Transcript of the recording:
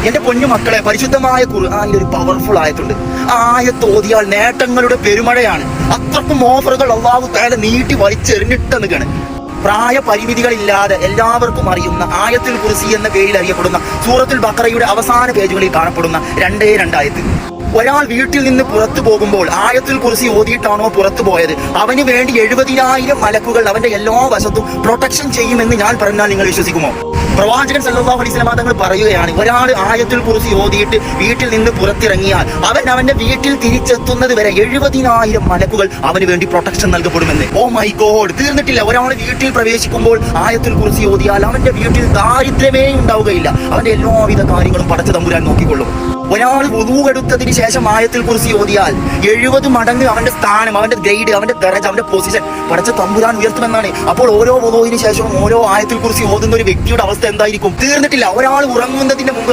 എന്റെ പൊന്നു മക്കളെ, പരിശുദ്ധമായ ഖുർആനിൽ ഒരു പവർഫുൾ ആയത്തുണ്ട്. ആ ആയത്ത് ഓതിയാൽ നേട്ടങ്ങളുടെ പെരുമഴയാണ്. അത്രക്കും ഓഫറുകൾ അല്ലാഹു തആല നീട്ടി വലിച്ചെറിഞ്ഞിട്ടെന്നുകയാണ്. പ്രായ പരിമിതികളില്ലാതെ എല്ലാവർക്കും അറിയുന്ന ആയത്തുൽ കുർസി എന്ന പേരിൽ അറിയപ്പെടുന്ന സൂറത്തുൽ ബഖറയുടെ അവസാന പേജുകളിൽ കാണപ്പെടുന്ന 2 ആയത്ത്. ഒരാൾ വീട്ടിൽ നിന്ന് പുറത്തു പോകുമ്പോൾ ആയത്തുൽ കുർസി ഓതിയിട്ടാണോ പുറത്തു പോയത്, അവന് വേണ്ടി 70,000 മലക്കുകൾ അവന്റെ എല്ലാ വശത്തും പ്രൊട്ടക്ഷൻ ചെയ്യുമെന്ന് ഞാൻ പറഞ്ഞാൽ നിങ്ങൾ വിശ്വസിക്കുമോ? പ്രവാചകൻ സല്ലല്ലാഹു അലൈഹി വസല്ലം തങ്ങൾ പറയുകയാണ്, ഒരാൾ ആയത്തുൽ കുർസി ഓതിയിട്ട് വീട്ടിൽ നിന്ന് പുറത്തിറങ്ങിയാൽ അവൻ അവന്റെ വീട്ടിൽ തിരിച്ചെത്തുന്നത് വരെ 70,000 മലക്കുകൾ അവന് വേണ്ടി പ്രൊട്ടക്ഷൻ നൽകപ്പെടുമെന്ന്. ഓ മൈ ഗോഡ്, തീർന്നിട്ടില്ല. ഒരാൾ വീട്ടിൽ പ്രവേശിക്കുമ്പോൾ ആയത്തുൽ കുർസി ഓതിയാൽ അവന്റെ വീട്ടിൽ ദാരിദ്ര്യമേ ഉണ്ടാവുകയില്ല. അവന്റെ എല്ലാവിധ കാര്യങ്ങളും പടച്ച തമ്പുരാൻ നോക്കിക്കൊള്ളും. ഒരാൾ വുദൂ എടുത്തതിന് ശേഷം ആയത്തുൽ കുർസി ഓതിയാൽ 70 മടങ്ങ് അവന്റെ സ്ഥാനം, അവന്റെ ഗ്രേഡ്, അവന്റെ ദറജ, അവന്റെ പൊസിഷൻ പടച്ച തമ്പുരാൻ ഉയർത്തുമെന്നാണ്. അപ്പോൾ ഓരോ വുദൂവിന് ശേഷവും ഓരോ ആയത്തുൽ കുർസി ഓതുന്ന ഒരു വ്യക്തിയുടെ അവസ്ഥ എന്തായിരിക്കും? തീർന്നിട്ടില്ല. ഒരാൾ ഉറങ്ങുന്നതിന് മുമ്പ്